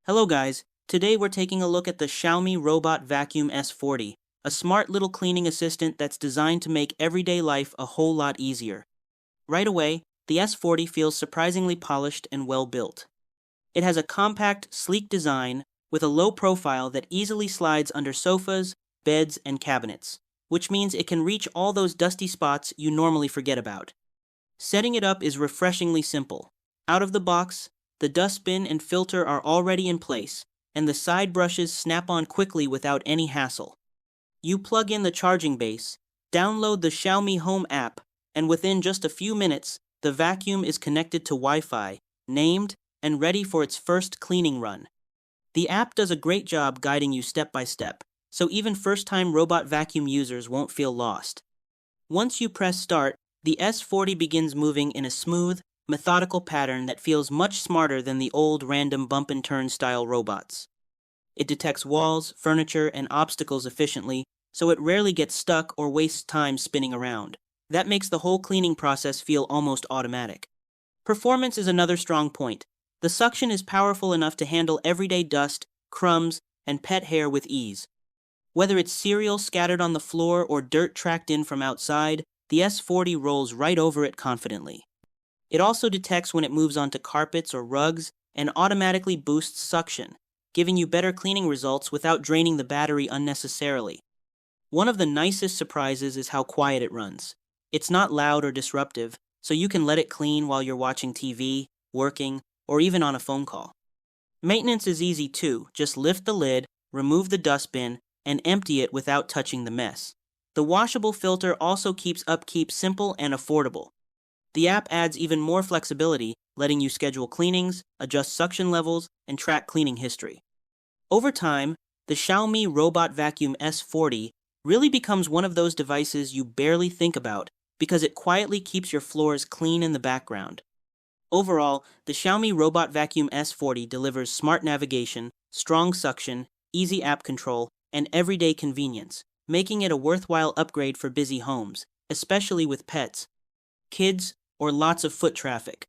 Hello guys, today we're taking a look at the Xiaomi Robot Vacuum S40, a smart little cleaning assistant that's designed to make everyday life a whole lot easier. Right away, the S40 feels surprisingly polished and well built. It has a compact, sleek design with a low profile that easily slides under sofas, beds, and cabinets, which means it can reach all those dusty spots you normally forget about. Setting it up is refreshingly simple. Out of the box, the dustbin and filter are already in place, and the side brushes snap on quickly without any hassle. You plug in the charging base, download the Xiaomi Home app, and within just a few minutes, the vacuum is connected to Wi-Fi, named, and ready for its first cleaning run. The app does a great job guiding you step by step, so even first-time robot vacuum users won't feel lost. Once you press start, the S40 begins moving in a smooth, methodical pattern that feels much smarter than the old random bump-and-turn style robots. It detects walls, furniture, and obstacles efficiently, so it rarely gets stuck or wastes time spinning around. That makes the whole cleaning process feel almost automatic. Performance is another strong point. The suction is powerful enough to handle everyday dust, crumbs, and pet hair with ease. Whether it's cereal scattered on the floor or dirt tracked in from outside, the S40 rolls right over it confidently. It also detects when it moves onto carpets or rugs and automatically boosts suction, giving you better cleaning results without draining the battery unnecessarily. One of the nicest surprises is how quiet it runs. It's not loud or disruptive, so you can let it clean while you're watching TV, working, or even on a phone call. Maintenance is easy too. Just lift the lid, remove the dustbin, and empty it without touching the mess. The washable filter also keeps upkeep simple and affordable. The app adds even more flexibility, letting you schedule cleanings, adjust suction levels, and track cleaning history. Over time, the Xiaomi Robot Vacuum S40 really becomes one of those devices you barely think about because it quietly keeps your floors clean in the background. Overall, the Xiaomi Robot Vacuum S40 delivers smart navigation, strong suction, easy app control, and everyday convenience, making it a worthwhile upgrade for busy homes, especially with pets, kids, or lots of foot traffic.